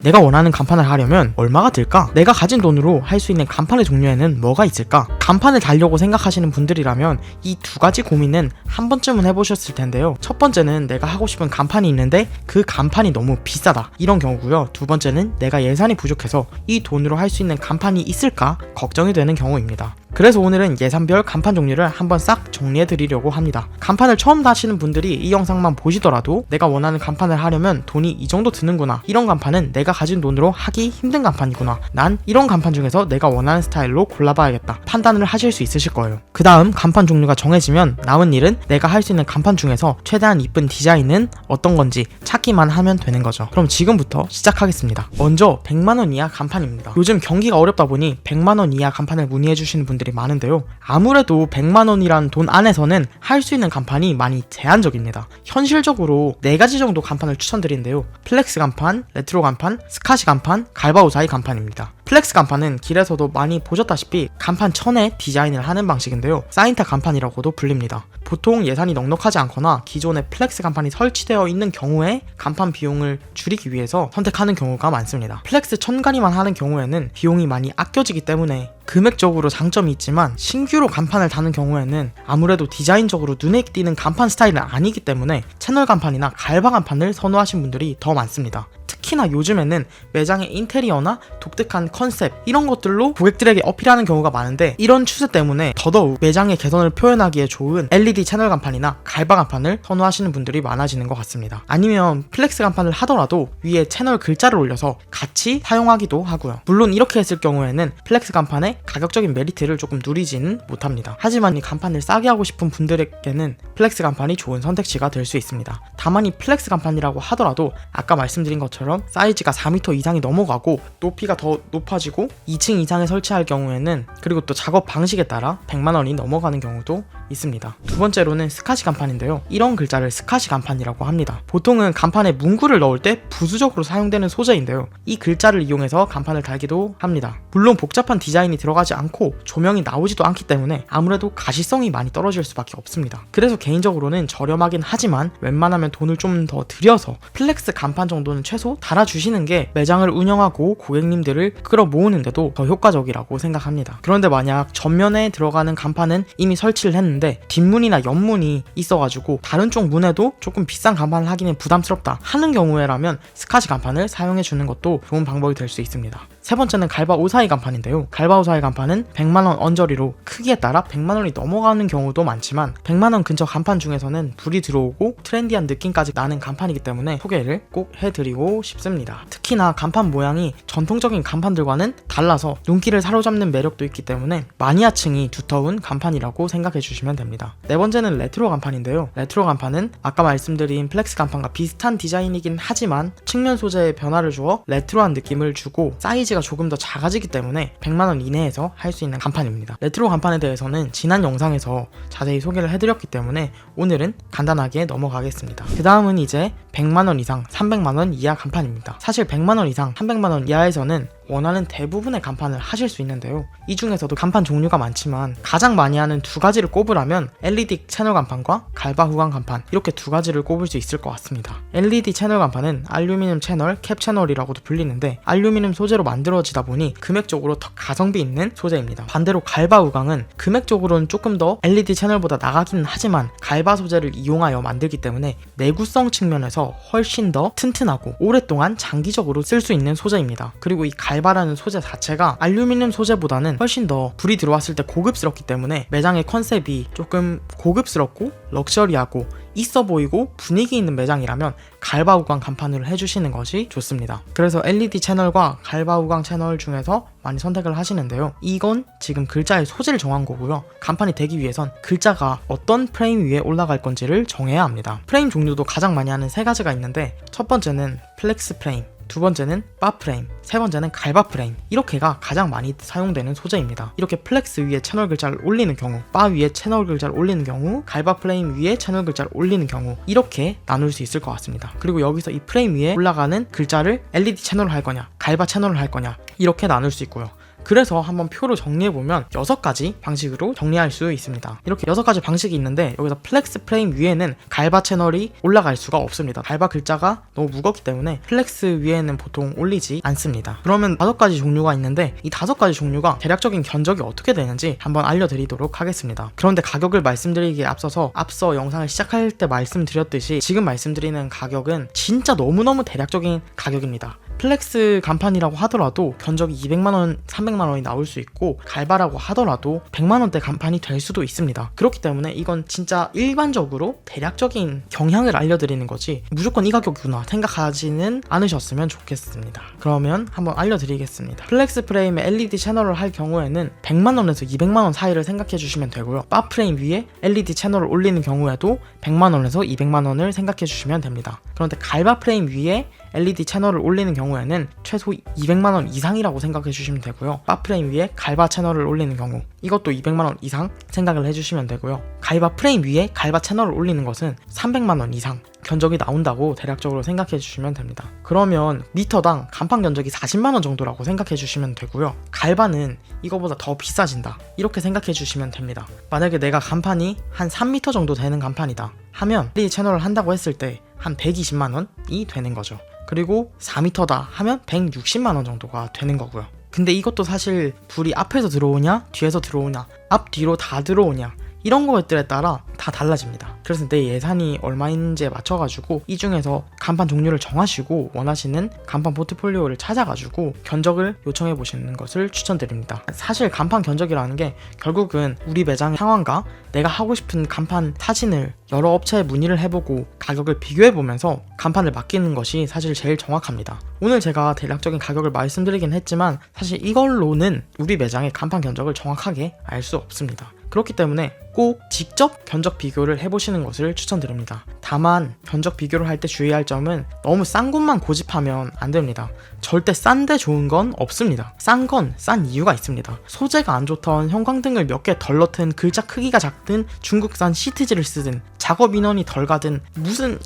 내가 원하는 간판을 하려면 얼마가 들까? 내가 가진 돈으로 할 수 있는 간판의 종류에는 뭐가 있을까? 간판을 달려고 생각하시는 분들이라면 이 두 가지 고민은 한 번쯤은 해보셨을 텐데요. 첫 번째는 내가 하고 싶은 간판이 있는데 그 간판이 너무 비싸다, 이런 경우고요. 두 번째는 내가 예산이 부족해서 이 돈으로 할 수 있는 간판이 있을까 걱정이 되는 경우입니다. 그래서 오늘은 예산별 간판 종류를 한번 싹 정리해 드리려고 합니다. 간판을 처음 다시는 분들이 이 영상만 보시더라도 내가 원하는 간판을 하려면 돈이 이 정도 드는구나, 이런 간판은 내가 가진 돈으로 하기 힘든 간판이구나, 난 이런 간판 중에서 내가 원하는 스타일로 골라봐야겠다, 판단을 하실 수 있으실 거예요. 그 다음 간판 종류가 정해지면 남은 일은 내가 할 수 있는 간판 중에서 최대한 이쁜 디자인은 어떤 건지 찾기만 하면 되는 거죠. 그럼 지금부터 시작하겠습니다. 먼저 100만원 이하 간판입니다. 요즘 경기가 어렵다 보니 100만원 이하 간판을 문의해 주시는 분들이 많은데요. 아무래도 100만원이란 돈 안에서는 할 수 있는 간판이 많이 제한적입니다. 현실적으로 4가지 정도 간판을 추천드리는데요. 플렉스 간판, 레트로 간판, 스카시 간판, 갈바우사이 간판입니다. 플렉스 간판은 길에서도 많이 보셨다시피 간판 천에 디자인을 하는 방식인데요. 사인타 간판이라고도 불립니다. 보통 예산이 넉넉하지 않거나 기존에 플렉스 간판이 설치되어 있는 경우에 간판 비용을 줄이기 위해서 선택하는 경우가 많습니다. 플렉스 천가리만 하는 경우에는 비용이 많이 아껴지기 때문에 금액적으로 장점이 있지만 신규로 간판을 다는 경우에는 아무래도 디자인적으로 눈에 띄는 간판 스타일은 아니기 때문에 채널 간판이나 갈바 간판을 선호하신 분들이 더 많습니다. 특히나 요즘에는 매장의 인테리어나 독특한 컨셉, 이런 것들로 고객들에게 어필하는 경우가 많은데, 이런 추세 때문에 더더욱 매장의 개성을 표현하기에 좋은 LED 채널 간판이나 갈바 간판을 선호하시는 분들이 많아지는 것 같습니다. 아니면 플렉스 간판을 하더라도 위에 채널 글자를 올려서 같이 사용하기도 하고요. 물론 이렇게 했을 경우에는 플렉스 간판의 가격적인 메리트를 조금 누리지는 못합니다. 하지만 이 간판을 싸게 하고 싶은 분들에게는 플렉스 간판이 좋은 선택지가 될 수 있습니다. 다만 이 플렉스 간판이라고 하더라도 아까 말씀드린 것처럼 사이즈가 4m 이상이 넘어가고 높이가 더 높아지고 2층 이상에 설치할 경우에는, 그리고 또 작업 방식에 따라 100만원이 넘어가는 경우도 있습니다. 두 번째로는 스카시 간판인데요. 이런 글자를 스카시 간판이라고 합니다. 보통은 간판에 문구를 넣을 때 부수적으로 사용되는 소재인데요. 이 글자를 이용해서 간판을 달기도 합니다. 물론 복잡한 디자인이 들어가지 않고 조명이 나오지도 않기 때문에 아무래도 가시성이 많이 떨어질 수밖에 없습니다. 그래서 개인적으로는 저렴하긴 하지만 웬만하면 돈을 좀 더 들여서 플렉스 간판 정도는 최소 달아주시는 게 매장을 운영하고 고객님들을 끌어모으는데도 더 효과적이라고 생각합니다. 그런데 만약 전면에 들어가는 간판은 이미 설치를 했는데 뒷문이나 옆문이 있어가지고 다른 쪽 문에도 조금 비싼 간판을 하기는 부담스럽다 하는 경우에라면 스카시 간판을 사용해주는 것도 좋은 방법이 될 수 있습니다. 세 번째는 갈바 우사이 간판인데요. 갈바 우사이 간판은 100만원 언저리로 크기에 따라 100만원이 넘어가는 경우도 많지만 100만원 근처 간판 중에서는 불이 들어오고 트렌디한 느낌까지 나는 간판이기 때문에 소개를 꼭 해드리고 싶습니다. 특히나 간판 모양이 전통적인 간판들과는 달라서 눈길을 사로잡는 매력도 있기 때문에 마니아층이 두터운 간판이라고 생각해 주시면 됩니다. 네 번째는 레트로 간판인데요. 레트로 간판은 아까 말씀드린 플렉스 간판과 비슷한 디자인이긴 하지만 측면 소재에 변화를 주어 레트로한 느낌을 주고 사이즈가 조금 더 작아지기 때문에 100만원 이내에서 할 수 있는 간판입니다. 레트로 간판에 대해서는 지난 영상에서 자세히 소개를 해드렸기 때문에 오늘은 간단하게 넘어가겠습니다. 그 다음은 이제 100만원 이상, 300만원 이하 간판입니다. 사실 100만원 이상, 300만원 이하에서는 원하는 대부분의 간판을 하실 수 있는데요. 이 중에서도 간판 종류가 많지만 가장 많이 하는 두 가지를 꼽으라면 LED 채널 간판과 갈바 후광 간판, 이렇게 두 가지를 꼽을 수 있을 것 같습니다. LED 채널 간판은 알루미늄 채널, 캡 채널이라고도 불리는데 알루미늄 소재로 만들어지다 보니 금액적으로 더 가성비 있는 소재입니다. 반대로 갈바 후광은 금액적으로는 조금 더 LED 채널보다 나가기는 하지만 갈바 소재를 이용하여 만들기 때문에 내구성 측면에서 훨씬 더 튼튼하고 오랫동안 장기적으로 쓸 수 있는 소재입니다. 그리고 이 갈바라는 소재 자체가 알루미늄 소재보다는 훨씬 더 불이 들어왔을 때 고급스럽기 때문에 매장의 컨셉이 조금 고급스럽고 럭셔리하고 있어 보이고 분위기 있는 매장이라면 갈바 후광 간판으로 해주시는 것이 좋습니다. 그래서 LED 채널과 갈바 후광 채널 중에서 많이 선택을 하시는데요. 이건 지금 글자의 소재를 정한 거고요. 간판이 되기 위해선 글자가 어떤 프레임 위에 올라갈 건지를 정해야 합니다. 프레임 종류도 가장 많이 하는 세 가지가 있는데, 첫 번째는 플렉스 프레임, 두 번째는 바 프레임, 세 번째는 갈바 프레임, 이렇게가 가장 많이 사용되는 소재입니다. 이렇게 플렉스 위에 채널 글자를 올리는 경우, 바 위에 채널 글자를 올리는 경우, 갈바 프레임 위에 채널 글자를 올리는 경우, 이렇게 나눌 수 있을 것 같습니다. 그리고 여기서 이 프레임 위에 올라가는 글자를 LED 채널로 할 거냐, 갈바 채널로 할 거냐, 이렇게 나눌 수 있고요. 그래서 한번 표로 정리해보면 6가지 방식으로 정리할 수 있습니다. 이렇게 6가지 방식이 있는데 여기서 플렉스 프레임 위에는 갈바 채널이 올라갈 수가 없습니다. 갈바 글자가 너무 무겁기 때문에 플렉스 위에는 보통 올리지 않습니다. 그러면 5가지 종류가 있는데 이 5가지 종류가 대략적인 견적이 어떻게 되는지 한번 알려드리도록 하겠습니다. 그런데 가격을 말씀드리기에 앞서서 앞서 영상을 시작할 때 말씀드렸듯이 지금 말씀드리는 가격은 진짜 너무너무 대략적인 가격입니다. 플렉스 간판이라고 하더라도 견적이 200만원, 300만원이 나올 수 있고 갈바라고 하더라도 100만원대 간판이 될 수도 있습니다. 그렇기 때문에 이건 진짜 일반적으로 대략적인 경향을 알려드리는 거지 무조건 이 가격이구나 생각하지는 않으셨으면 좋겠습니다. 그러면 한번 알려드리겠습니다. 플렉스 프레임에 LED 채널을 할 경우에는 100만원에서 200만원 사이를 생각해 주시면 되고요. 바 프레임 위에 LED 채널을 올리는 경우에도 100만원에서 200만원을 생각해 주시면 됩니다. 그런데 갈바 프레임 위에 LED 채널을 올리는 경우에는 최소 200만원 이상이라고 생각해 주시면 되고요. 바 프레임 위에 갈바 채널을 올리는 경우 이것도 200만원 이상 생각을 해주시면 되고요. 갈바 프레임 위에 갈바 채널을 올리는 것은 300만원 이상 견적이 나온다고 대략적으로 생각해 주시면 됩니다. 그러면 미터당 간판 견적이 40만원 정도라고 생각해 주시면 되고요. 갈바는 이거보다 더 비싸진다 이렇게 생각해 주시면 됩니다. 만약에 내가 간판이 한 3m 정도 되는 간판이다 하면 LED 채널을 한다고 했을 때 한 120만원이 되는 거죠. 그리고 4m다 하면 160만원 정도가 되는 거고요. 근데 이것도 사실 불이 앞에서 들어오냐 뒤에서 들어오냐 앞 뒤로 다 들어오냐 이런 것들에 따라 다 달라집니다. 그래서 내 예산이 얼마인지에 맞춰가지고 이 중에서 간판 종류를 정하시고 원하시는 간판 포트폴리오를 찾아가지고 견적을 요청해 보시는 것을 추천드립니다. 사실 간판 견적이라는 게 결국은 우리 매장의 상황과 내가 하고 싶은 간판 사진을 여러 업체에 문의를 해보고 가격을 비교해보면서 간판을 맡기는 것이 사실 제일 정확합니다. 오늘 제가 대략적인 가격을 말씀드리긴 했지만 사실 이걸로는 우리 매장의 간판 견적을 정확하게 알 수 없습니다. 그렇기 때문에 꼭 직접 견적 비교를 해보시는 것을 추천드립니다. 다만 견적 비교를 할 때 주의할 점은 너무 싼 곳만 고집하면 안 됩니다. 절대 싼데 좋은 건 없습니다. 싼 건 싼 이유가 있습니다. 소재가 안 좋던 형광등을 몇 개 덜 넣든 글자 크기가 작든 중국산 시트지를 쓰든 작업 인원이 덜 가든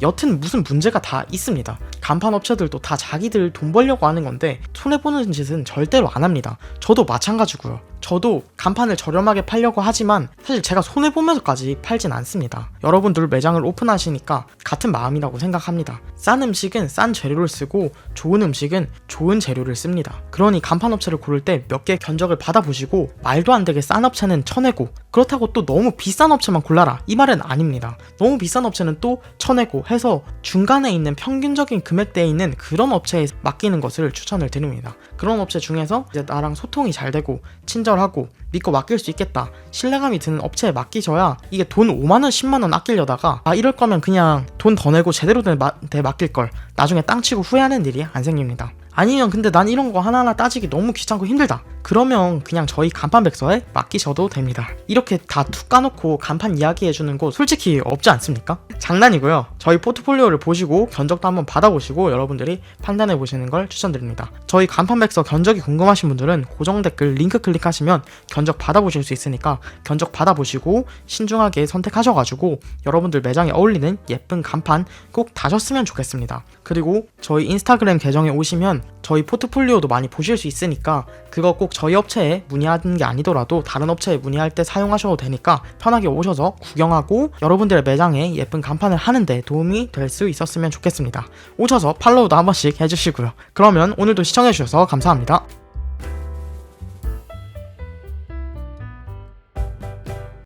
여튼 무슨 문제가 다 있습니다. 간판 업체들도 다 자기들 돈 벌려고 하는 건데 손해보는 짓은 절대로 안 합니다. 저도 마찬가지고요. 저도 간판을 저렴하게 팔려고 하지만 사실 제가 손해보면서까지 팔진 않습니다. 여러분들 매장을 오픈하시니까 같은 마음이라고 생각합니다. 싼 음식은 싼 재료를 쓰고 좋은 음식은 좋은 재료를 씁니다. 그러니 간판 업체를 고를 때 몇 개 견적을 받아보시고 말도 안 되게 싼 업체는 쳐내고 그렇다고 또 너무 비싼 업체만 골라라 이 말은 아닙니다. 너무 비싼 업체는 또 쳐내고 해서 중간에 있는 평균적인 금액대에 있는 그런 업체에 맡기는 것을 추천을 드립니다. 그런 업체 중에서 이제 나랑 소통이 잘 되고 친절하고 믿고 맡길 수 있겠다 신뢰감이 드는 업체에 맡기셔야 이게 돈 5만원 10만원 아끼려다가 이럴 거면 그냥 돈 더 내고 제대로 된 데 맡길걸 나중에 땅 치고 후회하는 일이 안 생깁니다. 아니면 근데 난 이런 거 하나하나 따지기 너무 귀찮고 힘들다 그러면 그냥 저희 간판 백서에 맡기셔도 됩니다. 이렇게 다 툭 까놓고 간판 이야기해주는 곳 솔직히 없지 않습니까? 장난이고요. 저희 포트폴리오를 보시고 견적도 한번 받아보시고 여러분들이 판단해보시는 걸 추천드립니다. 저희 간판 백서 견적이 궁금하신 분들은 고정 댓글 링크 클릭하시면 견적 받아보실 수 있으니까 견적 받아보시고 신중하게 선택하셔가지고 여러분들 매장에 어울리는 예쁜 간판 꼭 다셨으면 좋겠습니다. 그리고 저희 인스타그램 계정에 오시면 저희 포트폴리오도 많이 보실 수 있으니까 그거 꼭 저희 업체에 문의하는 게 아니더라도 다른 업체에 문의할 때 사용하셔도 되니까 편하게 오셔서 구경하고 여러분들의 매장에 예쁜 간판을 하는데 도움이 될 수 있었으면 좋겠습니다. 오셔서 팔로우도 한 번씩 해주시고요. 그러면 오늘도 시청해주셔서 감사합니다.